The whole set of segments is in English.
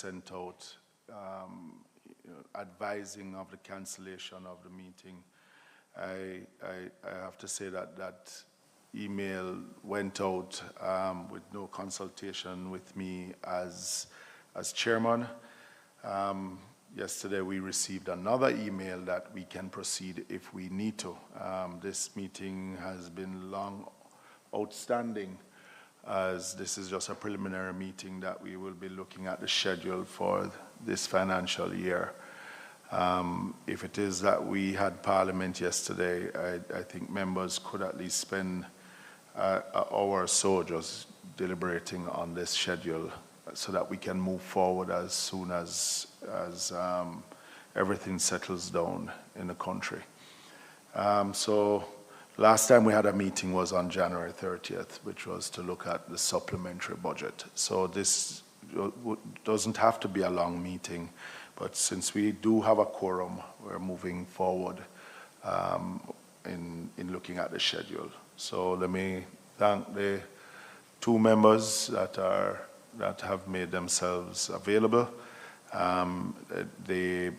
sent out advising of the cancellation of the meeting. I have to say that email went out with no consultation with me as chairman. Yesterday we received another email that we can proceed if we need to. This meeting has been long outstanding, as this is just a preliminary meeting that we will be looking at the schedule for this financial year. If it is that we had Parliament yesterday, I think members could at least spend an hour or so just deliberating on this schedule so that we can move forward as soon as everything settles down in the country. So last time we had a meeting was on January 30th, which was to look at the supplementary budget. So this doesn't have to be a long meeting, but since we do have a quorum, we're moving forward in looking at the schedule. So let me thank the two members that have made themselves available. The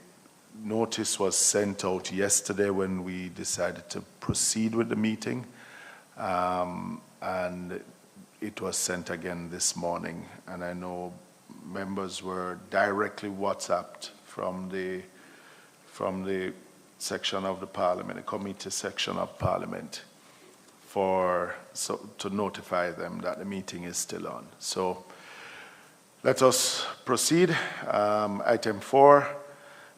notice was sent out yesterday when we decided to proceed with the meeting, and it was sent again this morning. And I know members were directly WhatsApped from the section of the Parliament, the committee section of Parliament, to notify them that the meeting is still on. So let us proceed. Item 4,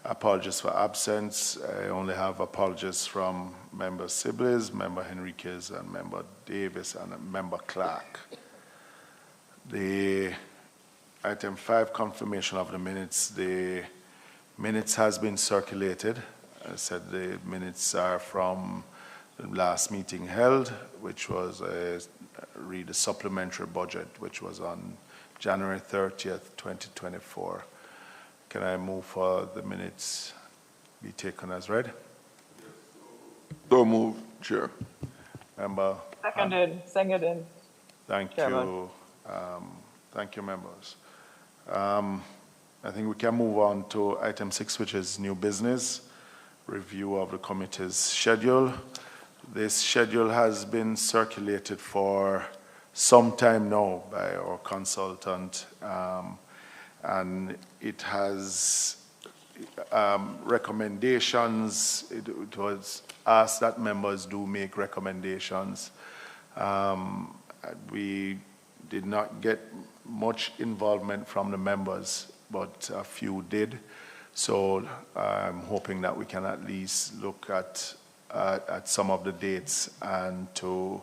apologies for absence. I only have apologies from Member Sibley's, Member Henriquez, and Member Davis, and Member Clark. The item 5, confirmation of the minutes. The minutes has been circulated. I said the minutes are from the last meeting held, which was read the supplementary budget, which was on January 30th, 2024. Can I move for the minutes be taken as read? So move, Chair. Member? Seconded. Thank Chairman. you. Thank you, members. I think we can move on to item 6, which is new business, review of the committee's schedule. This schedule has been circulated for some time now by our consultant, and it has recommendations. It was asked that members do make recommendations. We did not get much involvement from the members, but a few did. So I'm hoping that we can at least look at some of the dates and to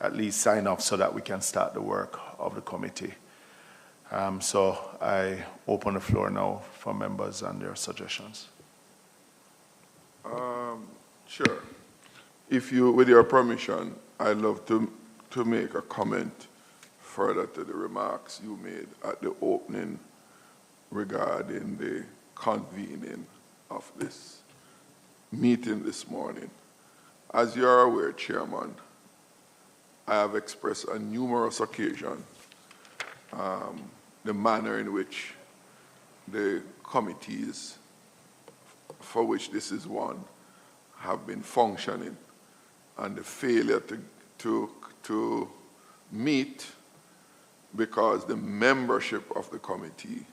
at least sign off so that we can start the work of the committee. So I open the floor now for members and their suggestions. Sure. If you, with your permission, I'd love to make a comment further to the remarks you made at the opening regarding the convening of this meeting this morning. As you are aware, Chairman, I have expressed on numerous occasions the manner in which the committees for which this is one have been functioning, and the failure to meet because the membership of the committee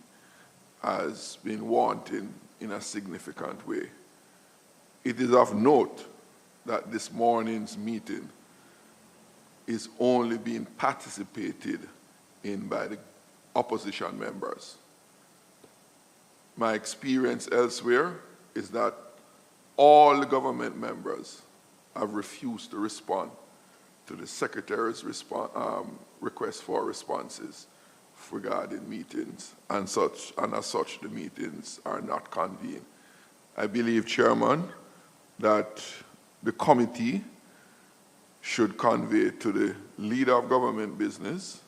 has been wanting in a significant way. It is of note that this morning's meeting is only being participated in by the opposition members. My experience elsewhere is that all the government members have refused to respond to the Secretary's request for responses regarding meetings, and as such, the meetings are not convened. I believe, Chairman, that the committee should convey to the leader of government business,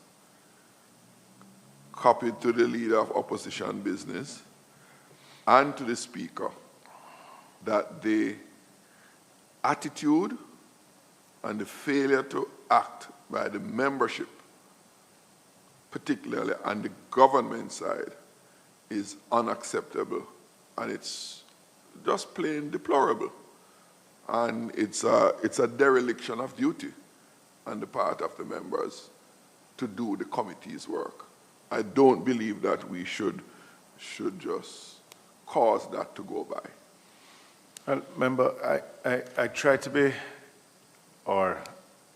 copy to the leader of opposition business, and to the speaker that the attitude and the failure to act by the membership, particularly on the government side, is unacceptable, and it's just plain deplorable. And it's a dereliction of duty on the part of the members to do the committee's work. I don't believe that we should just cause that to go by. Well, member, I try to be, or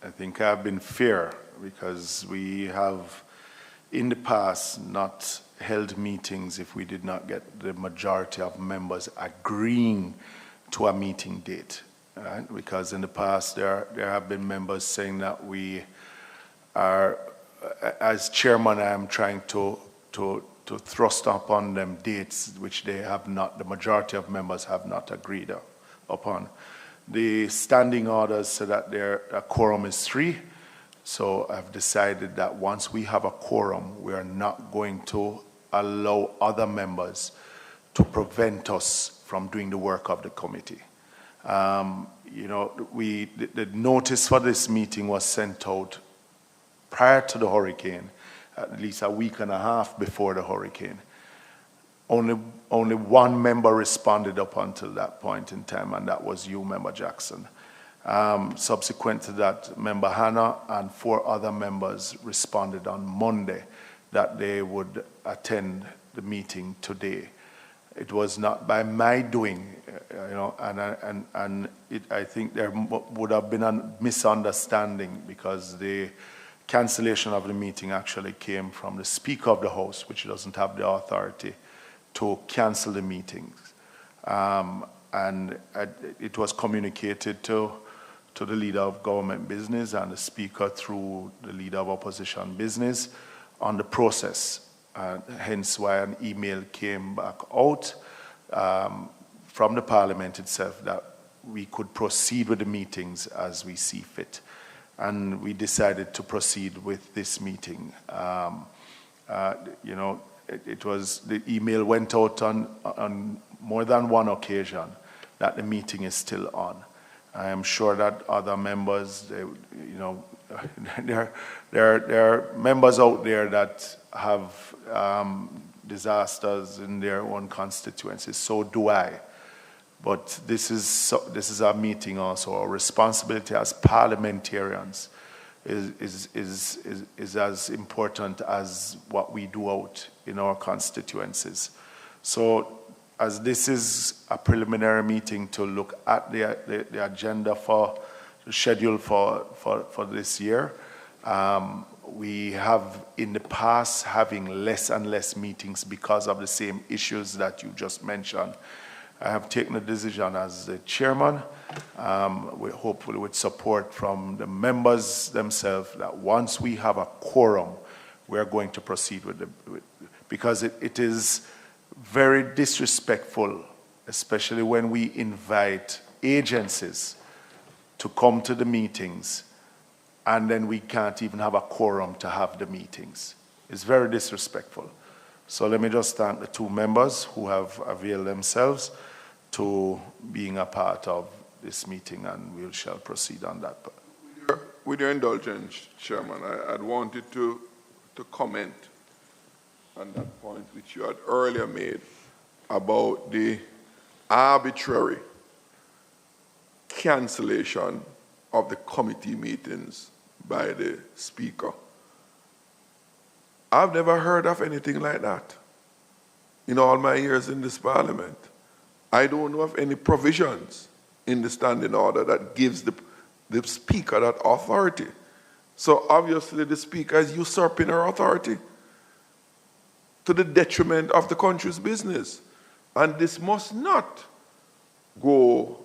I think I've been fair, because we have in the past not held meetings if we did not get the majority of members agreeing to a meeting date. Right? Because in the past there have been members saying that we are, as chairman, I am trying to thrust upon them dates which they have not, the majority of members have not agreed upon. The standing orders say that a quorum is 3. So I've decided that once we have a quorum, we are not going to allow other members to prevent us from doing the work of the committee. You know, the notice for this meeting was sent out prior to the hurricane, at least a week and a half before the hurricane. Only one member responded up until that point in time, and that was you, Member Jackson. Subsequent to that, Member Hannah and 4 other members responded on Monday that they would attend the meeting today. It was not by my doing, you know, and I think there would have been a misunderstanding, because the cancellation of the meeting actually came from the Speaker of the House, which doesn't have the authority to cancel the meetings. And it was communicated to the Leader of Government Business and the Speaker through the Leader of Opposition Business on the process. Hence why an email came back out from the Parliament itself that we could proceed with the meetings as we see fit. And we decided to proceed with this meeting. You know, the email went out on more than one occasion that the meeting is still on. I am sure that other members, you know, there are members out there that have disasters in their own constituencies. So do I. But this is our meeting also. Our responsibility as parliamentarians is as important as what we do out in our constituencies. So as this is a preliminary meeting to look at the agenda for the schedule for this year, we have in the past having less and less meetings because of the same issues that you just mentioned. I have taken a decision as the chairman, hopefully with support from the members themselves, that once we have a quorum, we're going to proceed with because it is very disrespectful, especially when we invite agencies to come to the meetings and then we can't even have a quorum to have the meetings. It's very disrespectful. So let me just thank the 2 members who have availed themselves to being a part of this meeting, and we shall proceed on that. With your indulgence, Chairman, I'd wanted to comment on that point which you had earlier made about the arbitrary cancellation of the committee meetings by the Speaker. I've never heard of anything like that in all my years in this Parliament. I don't know of any provisions in the standing order that gives the Speaker that authority. So obviously the Speaker is usurping her authority to the detriment of the country's business. And this must not go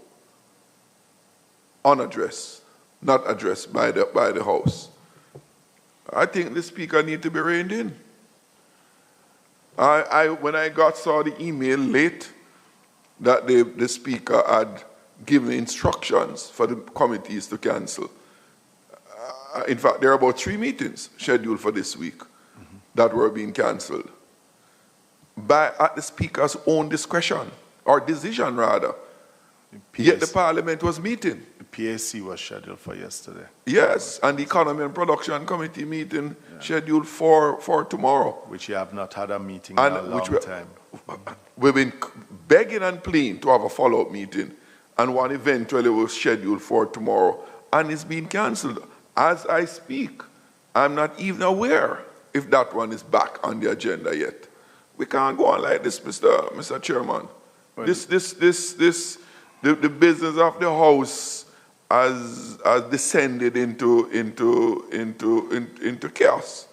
unaddressed, not addressed by the House. I think the Speaker needs to be reined in. When I saw the email late that the Speaker had given instructions for the committees to cancel. In fact, there are about 3 meetings scheduled for this week that were being cancelled at the Speaker's own discretion, or decision rather. Yet the Parliament was meeting. The PAC was scheduled for yesterday. Yes, and the Economy and Production Committee meeting scheduled for tomorrow. Which you have not had a meeting in a long time. We've been begging and pleading to have a follow-up meeting, and one eventually was scheduled for tomorrow, and it's been cancelled. As I speak, I'm not even aware if that one is back on the agenda yet. We can't go on like this, Mr. Chairman. Well, The business of the House has descended into chaos.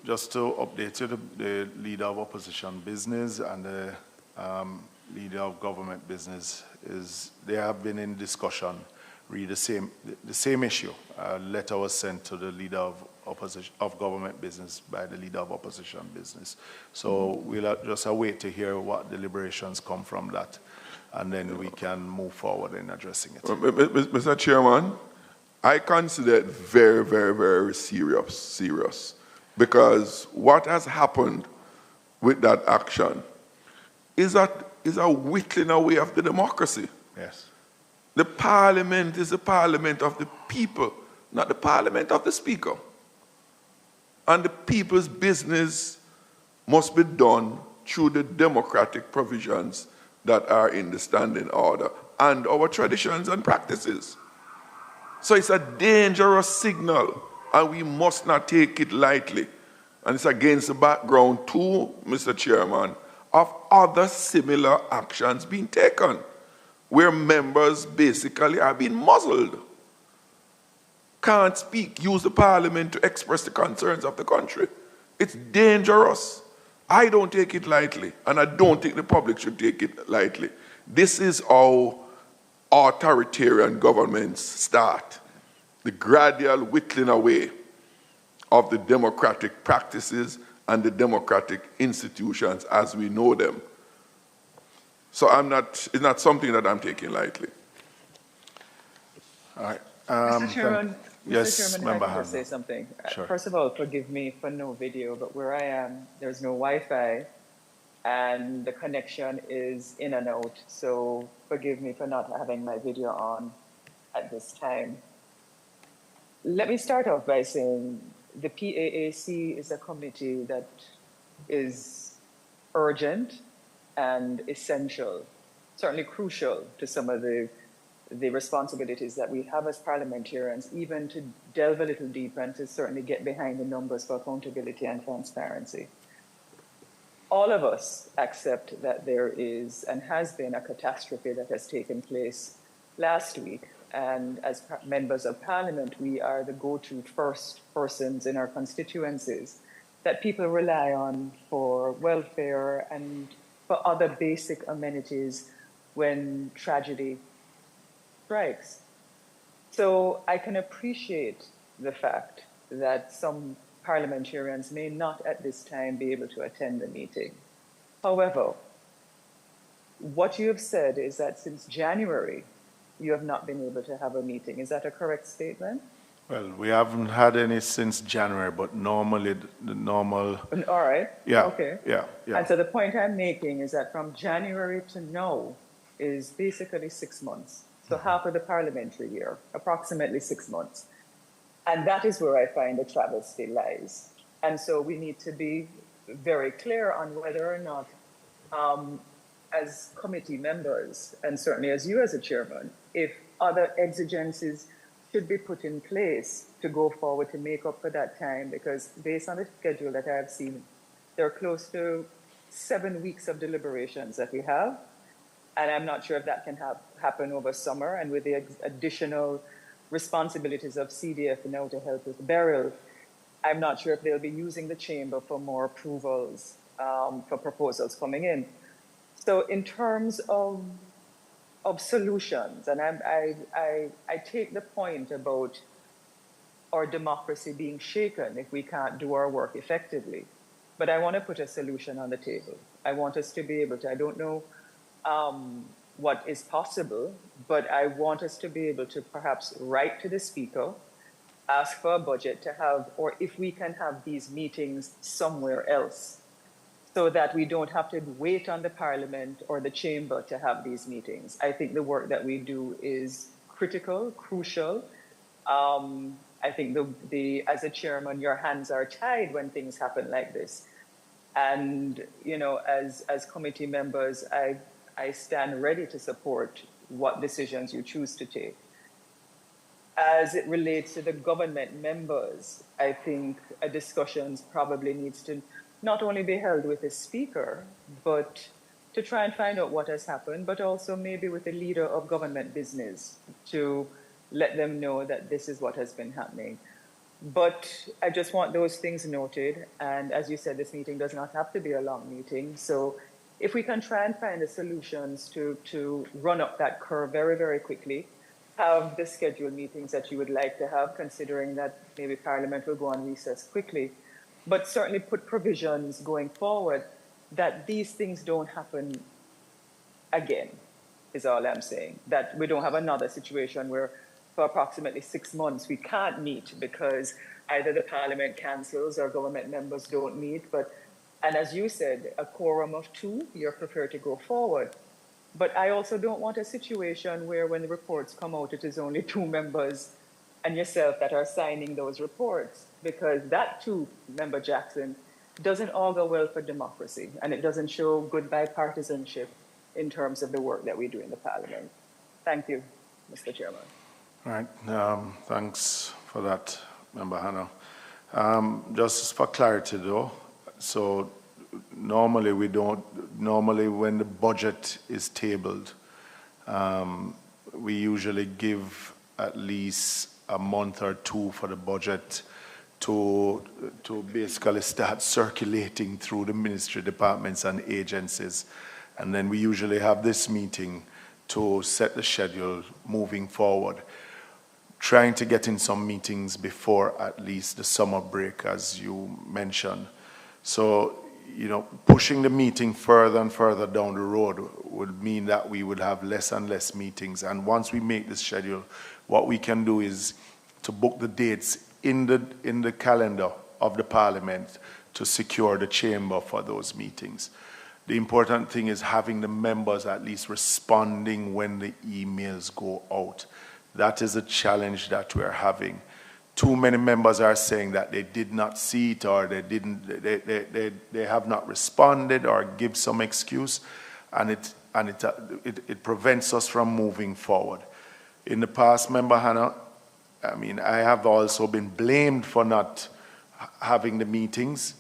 Just to update you, the leader of opposition business and the leader of government business they have been in discussion, really the same issue. A letter was sent to the leader of government business by the leader of opposition business. So we'll just await to hear what deliberations come from that, and then we can move forward in addressing it. Mr. Chairman, I consider it very, very, very serious, because what has happened with that action is a whittling away of the democracy. Yes. The Parliament is the Parliament of the people, not the Parliament of the Speaker. And the people's business must be done through the democratic provisions that are in the standing order and our traditions and practices. So it's a dangerous signal, and we must not take it lightly. And it's against the background too, Mr. Chairman, of other similar actions being taken, where members basically are being muzzled. Can't speak, use the Parliament to express the concerns of the country. It's dangerous. I don't take it lightly, and I don't think the public should take it lightly. This is how authoritarian governments start. The gradual whittling away of the democratic practices and the democratic institutions as we know them. So it's not something that I'm taking lightly. All right. Mr. Chairman, Yes, Mr. Chairman, Member if I could Hanlon. say something. Sure. First of all, forgive me for no video, but where I am, there's no Wi-Fi, and the connection is in and out. So forgive me for not having my video on at this time. Let me start off by saying the PAAC is a committee that is urgent and essential, certainly crucial to some of the responsibilities that we have as parliamentarians, even to delve a little deeper and to certainly get behind the numbers for accountability and transparency. All of us accept that there is and has been a catastrophe that has taken place last week. And as members of parliament, we are the go-to first persons in our constituencies that people rely on for welfare and for other basic amenities when tragedy strikes. So I can appreciate the fact that some parliamentarians may not at this time be able to attend the meeting. However, what you have said is that since January, you have not been able to have a meeting. Is that a correct statement? Well, we haven't had any since January, but normally the normal. All right. Yeah. Okay. Yeah. And so the point I'm making is that from January to now is basically 6 months. So half of the parliamentary year, approximately 6 months. And that is where I find the travesty lies. And so we need to be very clear on whether or not, as committee members, and certainly as you as a chairman, if other exigencies should be put in place to go forward to make up for that time, because based on the schedule that I have seen, there are close to 7 weeks of deliberations that we have. And I'm not sure if that can happen over summer, and with the additional responsibilities of CDF now to help with burial, I'm not sure if they'll be using the chamber for more approvals for proposals coming in. So in terms of solutions, and I take the point about our democracy being shaken if we can't do our work effectively, but I want to put a solution on the table. I want us to be able to, I don't know what is possible, but I want us to be able to perhaps write to the speaker, ask for a budget to have, or if we can have these meetings somewhere else, so that we don't have to wait on the Parliament or the Chamber to have these meetings. I think the work that we do is critical, crucial. I think as a chairman, your hands are tied when things happen like this. And, you know, as committee members, I stand ready to support what decisions you choose to take. As it relates to the government members, I think a discussion probably needs to not only be held with the speaker, but to try and find out what has happened, but also maybe with the leader of government business to let them know that this is what has been happening. But I just want those things noted. And as you said, this meeting does not have to be a long meeting. So if we can try and find the solutions to run up that curve very, very quickly, have the scheduled meetings that you would like to have, considering that maybe Parliament will go on recess quickly, but certainly put provisions going forward that these things don't happen again, is all I'm saying. That we don't have another situation where for approximately 6 months we can't meet because either the Parliament cancels or government members don't meet. And as you said, a quorum of 2, you're prepared to go forward. But I also don't want a situation where when the reports come out, it is only 2 members and yourself that are signing those reports, because that too, Member Jackson, doesn't augur well for democracy, and it doesn't show good bipartisanship in terms of the work that we do in the Parliament. Thank you, Mr. Chairman. All right, thanks for that, Member Hannah. Just for clarity though, so normally when the budget is tabled, we usually give at least a month or 2 for the budget to basically start circulating through the ministry departments and agencies. And then we usually have this meeting to set the schedule moving forward, trying to get in some meetings before at least the summer break, as you mentioned. So, you know, pushing the meeting further and further down the road would mean that we would have less and less meetings. And once we make this schedule, what we can do is to book the dates in the calendar of the Parliament to secure the chamber for those meetings. The important thing is having the members at least responding when the emails go out. That is a challenge that we're having. Too many members are saying that they did not see it, or they have not responded, or give some excuse, and it prevents us from moving forward. In the past, Member Hannah, I mean, I have also been blamed for not having the meetings,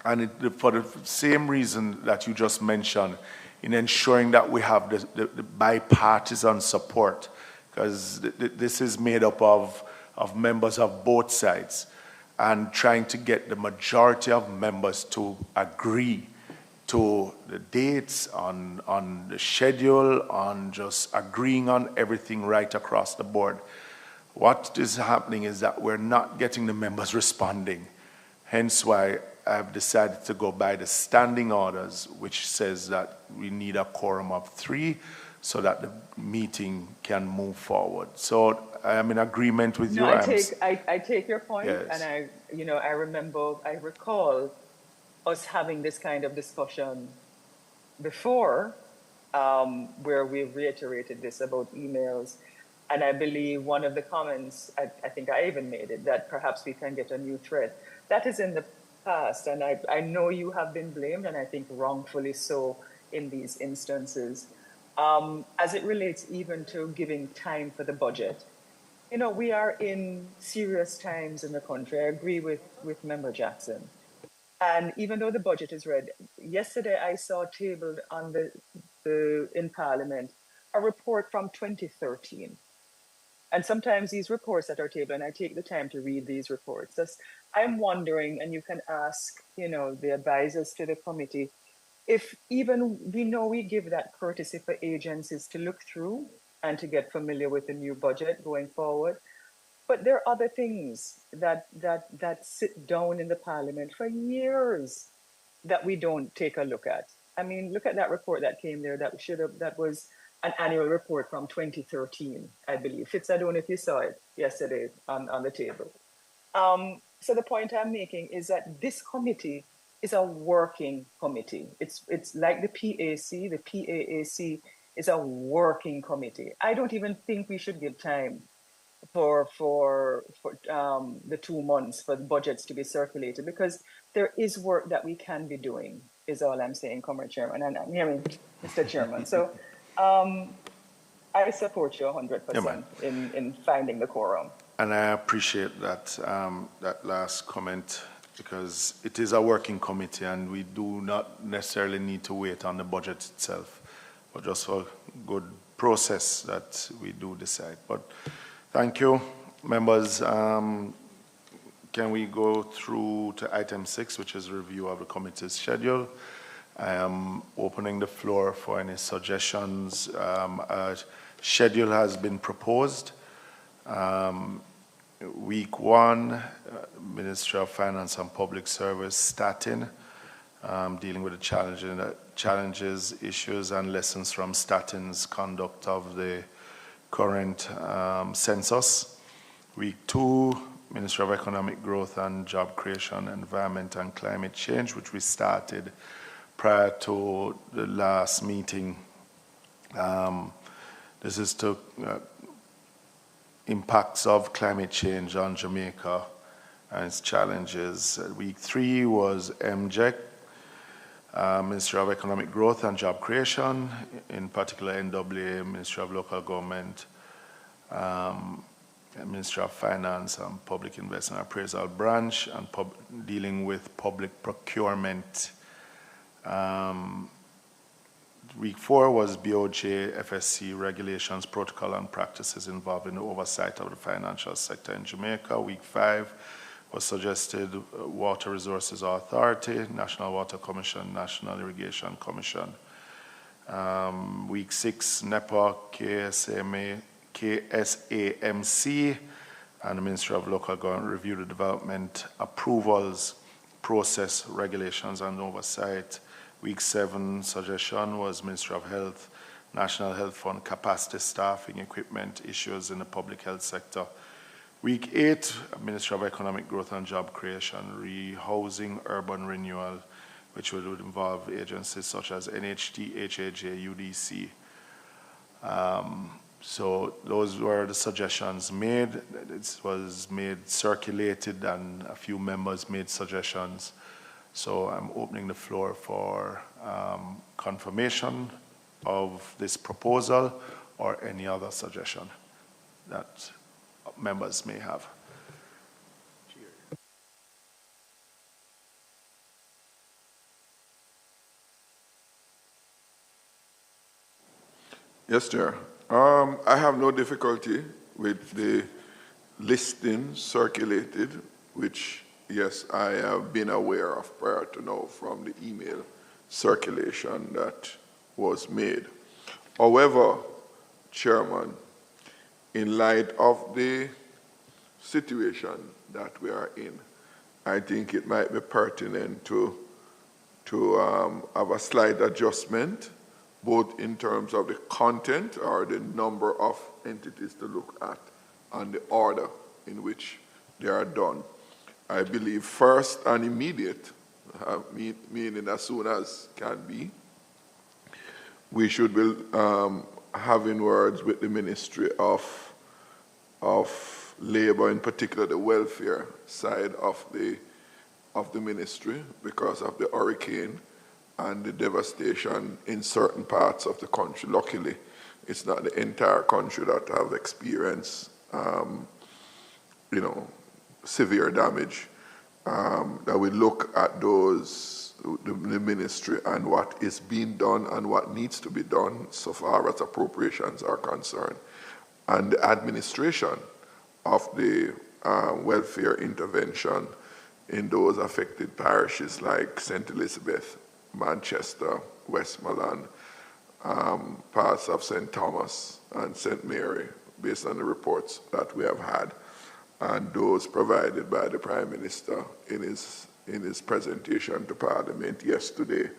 and for the same reason that you just mentioned, in ensuring that we have the bipartisan support, because this is made up of members of both sides, and trying to get the majority of members to agree to the dates, on the schedule, on just agreeing on everything right across the board. What is happening is that we're not getting the members responding. Hence why I've decided to go by the standing orders, which says that we need a quorum of 3 so that the meeting can move forward. So I am in agreement with you. I take your point, yes. And I recall us having this kind of discussion before, where we reiterated this about emails. And I believe one of the comments, I think I even made it, that perhaps we can get a new thread. That is in the past, and I know you have been blamed, and I think wrongfully so in these instances. As it relates even to giving time for the budget, you know, we are in serious times in the country. I agree with Member Jackson. And even though the budget is read, yesterday I saw tabled on in Parliament a report from 2013. And sometimes these reports that are tabled, and I take the time to read these reports, I'm wondering, and you can ask, you know, the advisors to the committee, if even we know we give that courtesy for agencies to look through and to get familiar with the new budget going forward. But there are other things that sit down in the Parliament for years that we don't take a look at. I mean, look at that report that came there that was an annual report from 2013, I believe. Fitz, I don't know if you saw it yesterday on the table. So the point I'm making is that this committee is a working committee. It's like the PAC. The PAAC is a working committee. I don't even think we should give time for the 2 months for the budgets to be circulated, because there is work that we can be doing, is all I'm saying, Comrade Chairman, and I'm hearing Mr. Chairman. So I support you 100% in finding the quorum. And I appreciate that, that last comment, because it is a working committee and we do not necessarily need to wait on the budget itself, but just for good process that we do decide. But thank you, members. Can we go through to item 6, which is review of the committee's schedule? I am opening the floor for any suggestions. A schedule has been proposed. Week 1, Ministry of Finance and Public Service starting, dealing with the challenges, issues, and lessons from starting's conduct of the current census. Week 2, Ministry of Economic Growth and Job Creation, Environment and Climate Change, which we started prior to the last meeting. This is to impacts of climate change on Jamaica and its challenges. Week 3 was MJEC, Ministry of Economic Growth and Job Creation, in particular NWA, Ministry of Local Government, Ministry of Finance and Public Investment Appraisal Branch, and dealing with public procurement. Week 4 was BOJ, FSC regulations, protocol, and practices involving the oversight of the financial sector in Jamaica. Week 5 was suggested Water Resources Authority, National Water Commission, National Irrigation Commission. Week 6, NEPA, KSAMC, and the Ministry of Local Government review the development approvals, process, regulations, and oversight. Week 7 suggestion was Ministry of Health, National Health Fund, capacity, staffing, equipment, issues in the public health sector. Week 8, Ministry of Economic Growth and Job Creation, rehousing, urban renewal, which would involve agencies such as NHT, HAJ, UDC. So those were the suggestions made. It was made circulated, and a few members made suggestions. So I'm opening the floor for confirmation of this proposal or any other suggestion that members may have. Yes, Chair. I have no difficulty with the listing circulated, which, yes, I have been aware of prior to now from the email circulation that was made. However, Chairman, in light of the situation that we are in, I think it might be pertinent to have a slight adjustment, both in terms of the content or the number of entities to look at and the order in which they are done. I believe first and immediate, meaning as soon as can be, we should be having words with the Ministry of Labor, in particular the welfare side of the ministry, because of the hurricane and the devastation in certain parts of the country. Luckily, it's not the entire country that have experienced, severe damage. That we look at those, the ministry, and what is being done and what needs to be done so far as appropriations are concerned, and the administration of the welfare intervention in those affected parishes like St. Elizabeth, Manchester, Westmoreland, parts of St. Thomas and St. Mary, based on the reports that we have had, and those provided by the Prime Minister in his presentation to Parliament yesterday,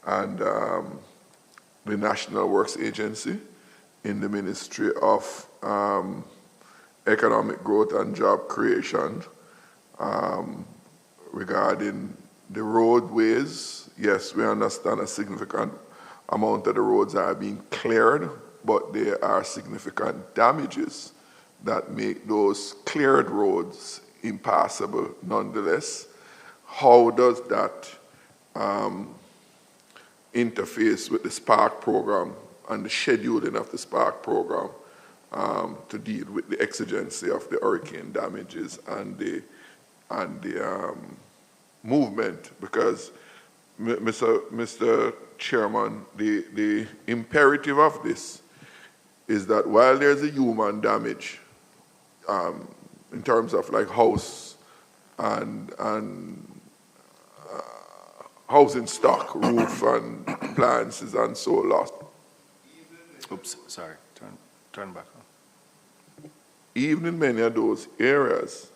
and the National Works Agency in the Ministry of Economic Growth and Job Creation regarding The roadways, yes, we understand a significant amount of the roads are being cleared, but there are significant damages that make those cleared roads impassable nonetheless. How does that interface with the SPARK program and the scheduling of the SPARK program to deal with the exigency of the hurricane damages and the movement? Because, Mr. Chairman, the imperative of this is that while there's a human damage in terms of like house and housing stock, roof and appliances and so lost. Oops, sorry, turn back on. Even in many of those areas,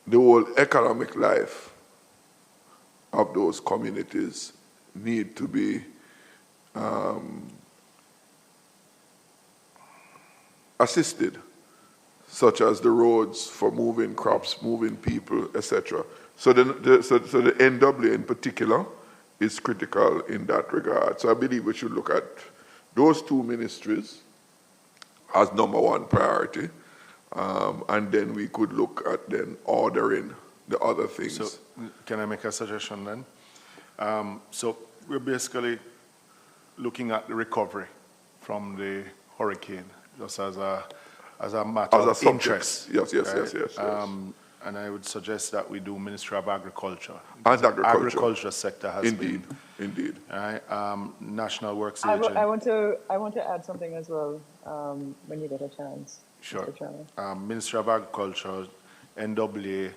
the whole economic life of those communities need to be assisted, such as the roads for moving crops, moving people, etc. So the NWA in particular is critical in that regard. So I believe we should look at those two ministries as number one priority, and then we could look at then ordering the other things. So can I make a suggestion then? So we're basically looking at the recovery from the hurricane, just as a matter of interest. Yes. And I would suggest that we do Ministry of Agriculture. And agriculture. Agriculture sector has been. Indeed. Right? National Works I Agent. want to add something as well when you get a chance. Sure. Mr. Chairman. Ministry of Agriculture, NWA,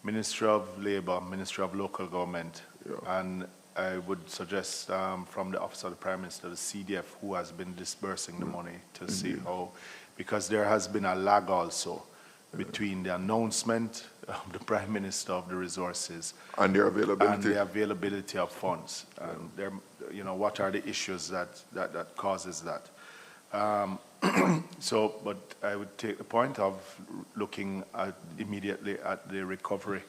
Ministry of Labor, Ministry of Local Government, and I would suggest from the Office of the Prime Minister, the CDF, who has been disbursing the money to see how, because there has been a lag also between the announcement of the Prime Minister of the resources and their availability, and the availability of funds. And there, what are the issues that causes that? But I would take the point of looking immediately at the recovery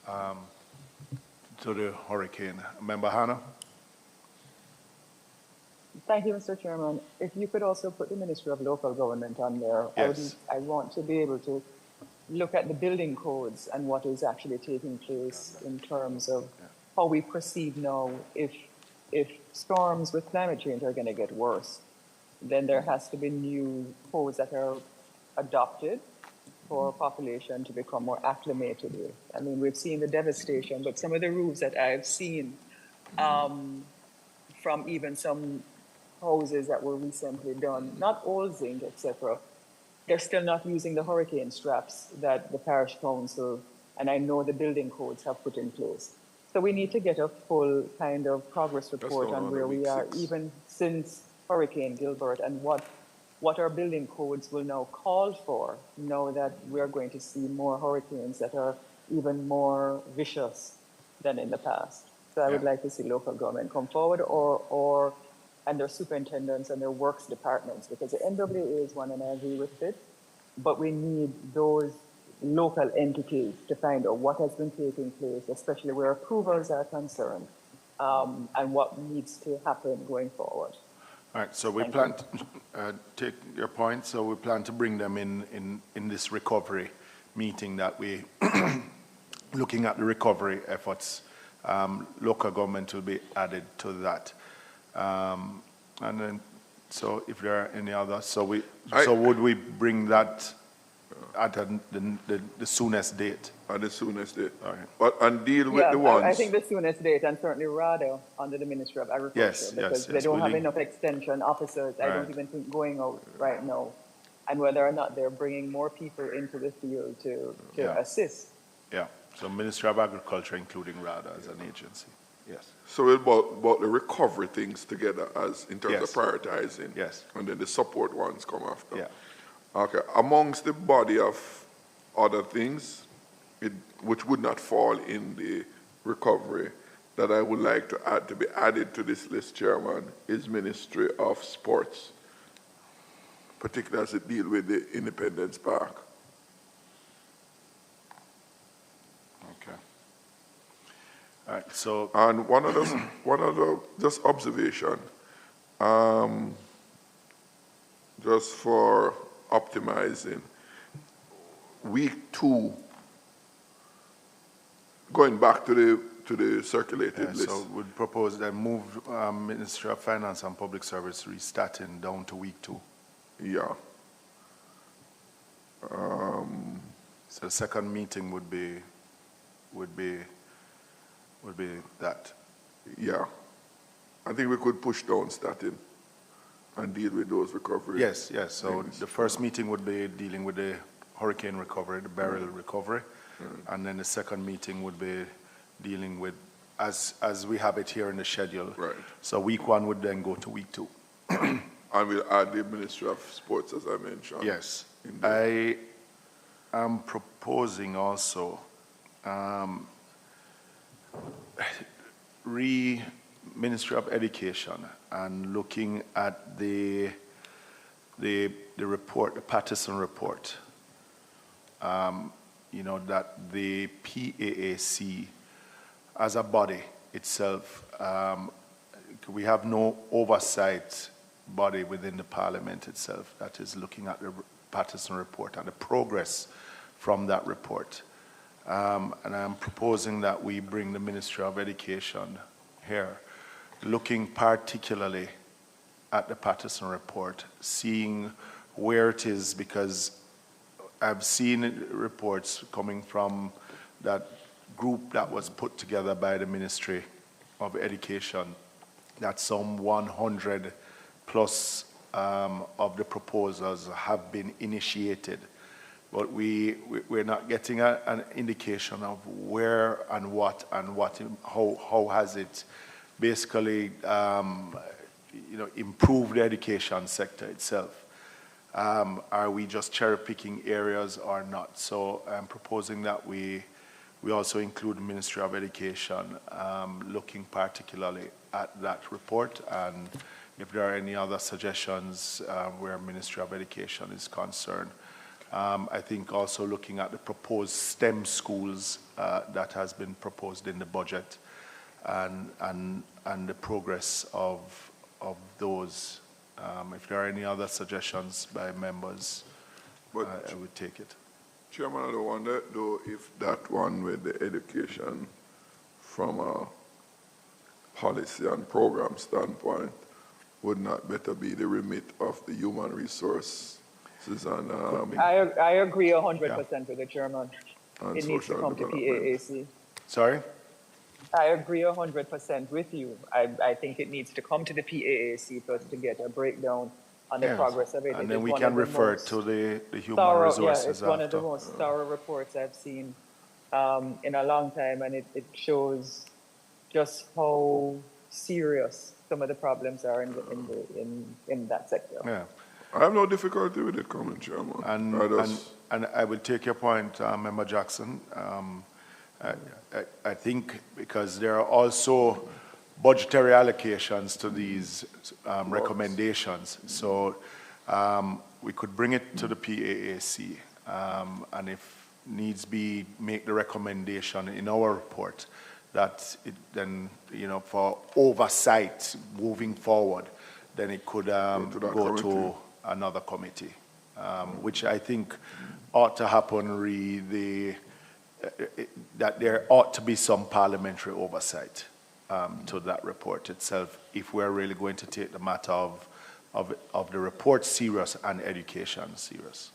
to the hurricane. Member Hannah? Thank you, Mr. Chairman. If you could also put the Ministry of Local Government on there. Yes. I want to be able to look at the building codes and what is actually taking place in terms of how we proceed now. If storms with climate change are going to get worse, then there has to be new codes that are adopted for population to become more acclimated with. I mean, we've seen the devastation, but some of the roofs that I've seen from even some houses that were recently done, not all zinc, etc., they're still not using the hurricane straps that the parish council and I know the building codes have put in place. So we need to get a full kind of progress report on where we are, even since Hurricane Gilbert, and what our building codes will now call for, now that we're going to see more hurricanes that are even more vicious than in the past. So I would like to see local government come forward and their superintendents and their works departments, because the NWA is one and I agree with it, but we need those local entities to find out what has been taking place, especially where approvals are concerned, and what needs to happen going forward. All right, so we plan to take your point. So we plan to bring them in this recovery meeting that we looking at the recovery efforts. Local government will be added to that, and then so if there are any others, so would we bring that at the soonest date? At the soonest date. Okay. But and deal with the ones. I think the soonest date, and certainly RADA under the Ministry of Agriculture, because they don't have enough extension officers, I don't even think, going out right now, and whether or not they're bringing more people into the field to assist. Yeah, so Ministry of Agriculture, including RADA as an agency. Yes. So about the recovery things together as in terms of prioritizing. Yes. And then the support ones come after. Yeah. Okay. Amongst the body of other things, which would not fall in the recovery, that I would like to add to be added to this list, Chairman, is Ministry of Sports, particularly as it deals with the Independence Park. Okay. All right, so And one other just observation, just for optimizing, week 2, going back to the circulated list. so would propose that move Ministry of Finance and Public Service restarting down to week 2. Yeah. So the second meeting would be that. Yeah. I think we could push down statin and deal with those recovery. Yes. So things. the first meeting would be dealing with the hurricane recovery, the barrel recovery, and then the second meeting would be dealing with, as we have it here in the schedule. Right. So week 1 would then go to week 2. And we'll add the Ministry of Sports, as I mentioned. Yes. in there. I am proposing also Ministry of Education and looking at the report, the Patterson report, that the PAAC as a body itself, we have no oversight body within the Parliament itself that is looking at the Patterson report and the progress from that report. And I'm proposing that we bring the Ministry of Education here, looking particularly at the Patterson report, seeing where it is, because I've seen reports coming from that group that was put together by the Ministry of Education, that some 100 plus of the proposals have been initiated. But we're not getting an indication of where and what how has it basically improved the education sector itself. Are we just cherry picking areas or not? So I'm proposing that we also include the Ministry of Education, looking particularly at that report, and if there are any other suggestions where Ministry of Education is concerned. I think also looking at the proposed STEM schools that has been proposed in the budget, and the progress of those. If there are any other suggestions by members, I would take it. Chairman, I wonder though if that one with the education from a policy and program standpoint would not better be the remit of the human resources and I agree 100% with the chairman. and It needs to social come to development. PAAC. Sorry? I agree 100% with you. I think it needs to come to the PAAC for us to get a breakdown on the Yes. progress of it. And It then is we one can of the refer most to the human thorough, resources yeah, it's one of the after. most thorough reports I've seen in a long time, and it shows just how serious some of the problems are in that sector. Yeah. I have no difficulty with it coming, Chairman. And I will take your point, Member Jackson. I think because there are also budgetary allocations to these recommendations. So we could bring it to the PAAC, and if needs be, make the recommendation in our report that it then, for oversight moving forward, then it could go to another committee, which I think ought to happen that there ought to be some parliamentary oversight to that report itself if we're really going to take the matter of the report serious and education serious.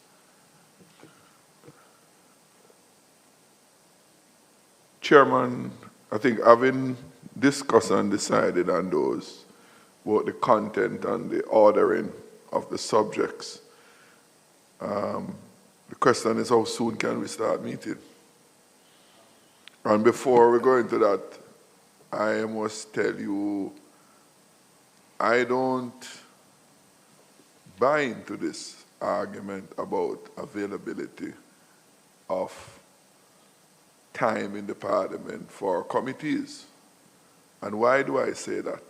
Chairman, I think having discussed and decided on those, both the content and the ordering of the subjects, the question is how soon can we start meeting? And before we go into that, I must tell you, I don't buy into this argument about availability of time in the Parliament for committees. And why do I say that?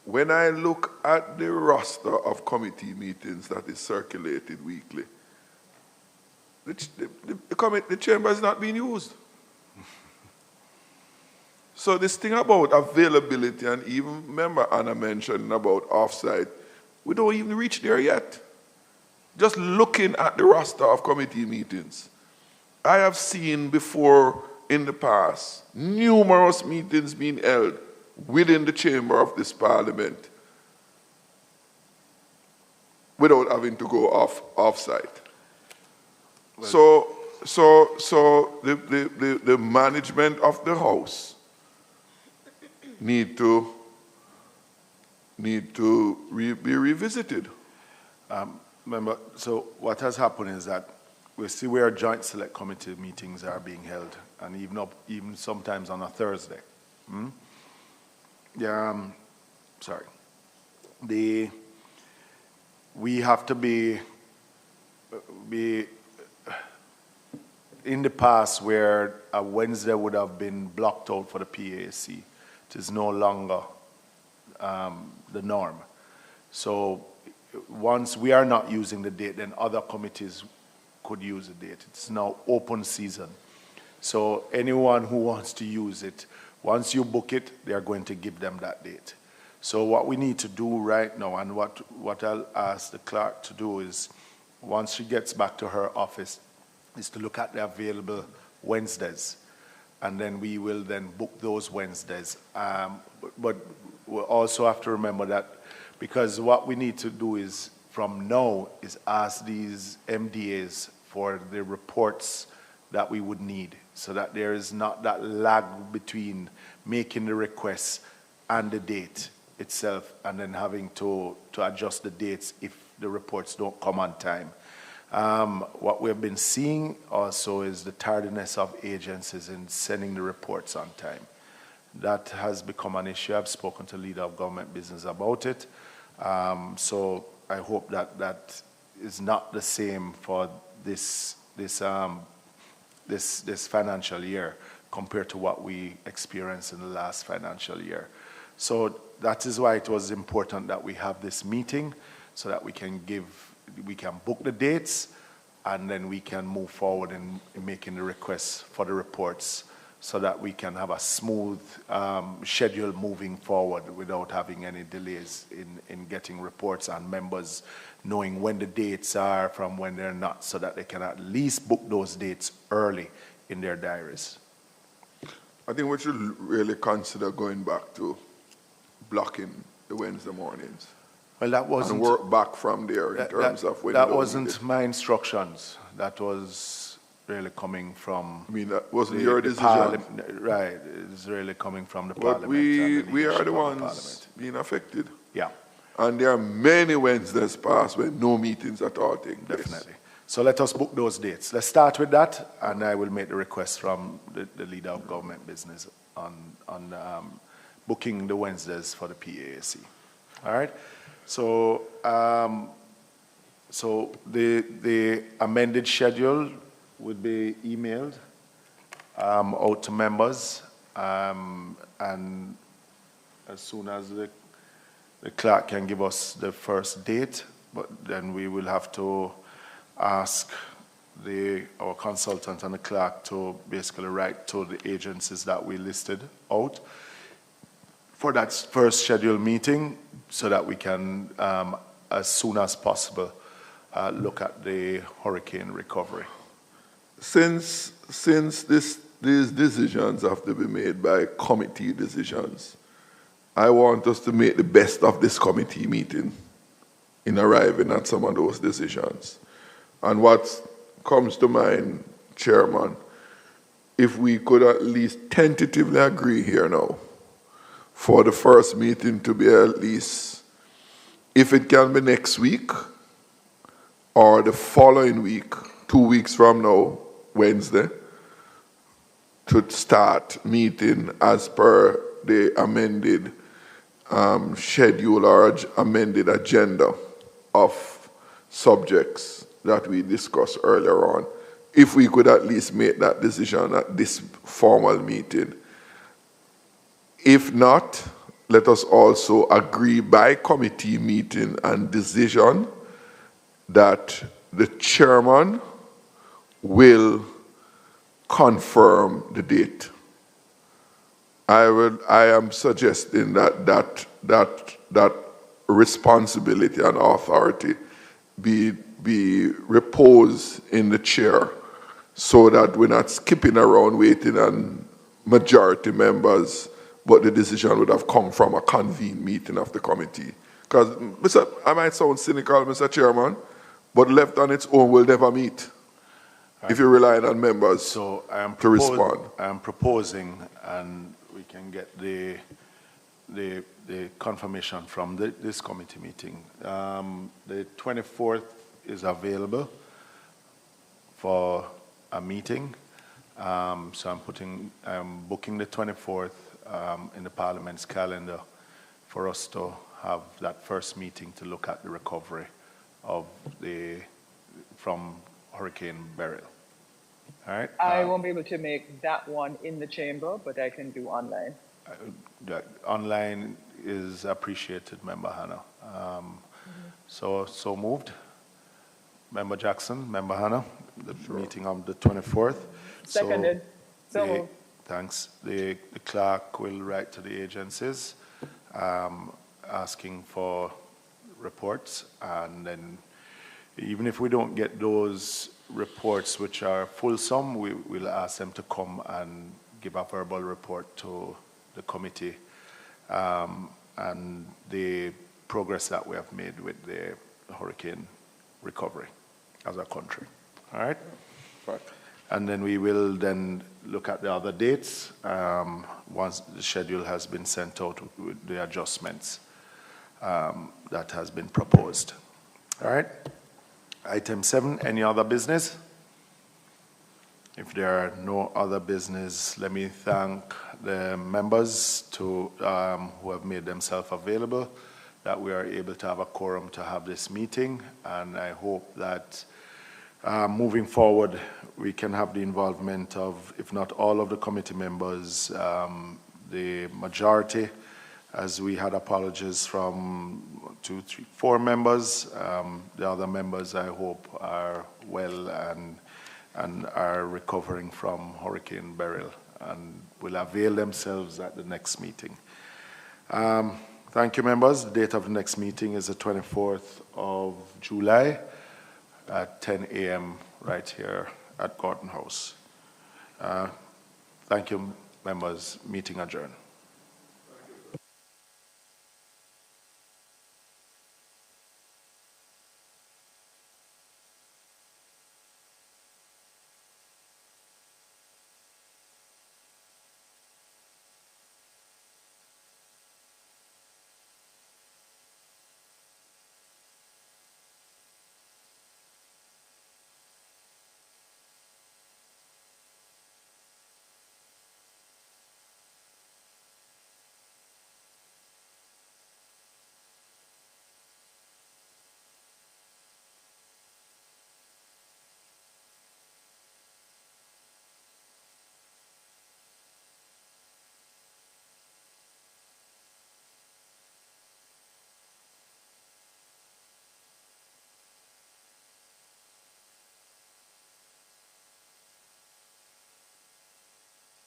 When I look at the roster of committee meetings that is circulated weekly, the chamber is not being used. So this thing about availability, and even remember Anna mentioned about offsite, we don't even reach there yet. Just looking at the roster of committee meetings, I have seen before in the past numerous meetings being held within the chamber of this parliament without having to go off-site. Well, so the management of the House need to be revisited. Remember, so what has happened is that we see where joint select committee meetings are being held, and even sometimes on a Thursday. We have to be in the past where a Wednesday would have been blocked out for the PAC. It is no longer the norm. So once we are not using the date, then other committees could use the date. It's now open season. So anyone who wants to use it, once you book it, they are going to give them that date. So what we need to do right now, and what I'll ask the clerk to do is, once she gets back to her office, is to look at the available Wednesdays. And then we will then book those Wednesdays. But we'll also have to remember that, because what we need to do is, from now, is ask these MDAs for the reports that we would need, so that there is not that lag between making the requests and the date itself, and then having to adjust the dates if the reports don't come on time. What we've been seeing also is the tardiness of agencies in sending the reports on time. That has become an issue. I've spoken to the leader of government business about it. So I hope that is not the same for this financial year compared to what we experienced in the last financial year. So that is why it was important that we have this meeting, so that we can book the dates, and then we can move forward in making the requests for the reports, so that we can have a smooth schedule moving forward without having any delays in getting reports, and members knowing when the dates are from when they're not, so that they can at least book those dates early in their diaries. I think we should really consider going back to blocking the Wednesday mornings. Well, that wasn't... And work back from there in terms of when... That wasn't my instructions. That was really coming from... I mean, that wasn't your decision? Right. It's really coming from the but parliament. We are the ones being affected. Yeah. And there are many Wednesdays past when no meetings at all take place. Definitely. So let us book those dates. Let's start with that, and I will make the request from the leader of government business on booking the Wednesdays for the PAC. All right? So, the amended schedule would be emailed out to members, and as soon as the clerk can give us the first date, but then we will have to ask our consultant and the clerk to basically write to the agencies that we listed out for that first scheduled meeting, so that we can, as soon as possible, look at the hurricane recovery. Since these decisions have to be made by committee decisions, I want us to make the best of this committee meeting in arriving at some of those decisions. And what comes to mind, Chairman, if we could at least tentatively agree here now for the first meeting to be at least, if it can be next week or the following week, 2 weeks from now, Wednesday, to start meeting as per the amended schedule or amended agenda of subjects that we discussed earlier on. If we could at least make that decision at this formal meeting. If not, let us also agree by committee meeting and decision that the chairman will confirm the date. I am suggesting that responsibility and authority be reposed in the chair, so that we're not skipping around waiting on majority members, but the decision would have come from a convened meeting of the committee. Because, I might sound cynical, Mr. Chairman, but left on its own will never meet if you rely on members So to respond. I am proposing, and we can get the confirmation from this committee meeting. The 24th is available for a meeting. So I'm booking the 24th in the Parliament's calendar for us to have that first meeting to look at the recovery of from Hurricane Beryl. All right? I won't be able to make that one in the chamber, but I can do online. Online is appreciated, Member Hannah. So moved. Member Jackson, Member Hannah, the meeting on the 24th. Seconded. So moved. Thanks. The clerk will write to the agencies asking for reports, and then even if we don't get those reports which are fulsome, we will ask them to come and give a verbal report to the committee and the progress that we have made with the hurricane recovery as a country. All right? Right. And then we will then look at the other dates once the schedule has been sent out with the adjustments that has been proposed. All right? Item 7, any other business? If there are no other business, let me thank the members who have made themselves available, that we are able to have a quorum to have this meeting, and I hope that moving forward we can have the involvement of, if not all of the committee members, the majority, as we had apologies from 2, 3, 4 members. The other members, I hope, are well and are recovering from Hurricane Beryl and will avail themselves at the next meeting. Thank you, members. The date of the next meeting is the 24th of July at 10 a.m. right here at Gordon House. Thank you, members. Meeting adjourned.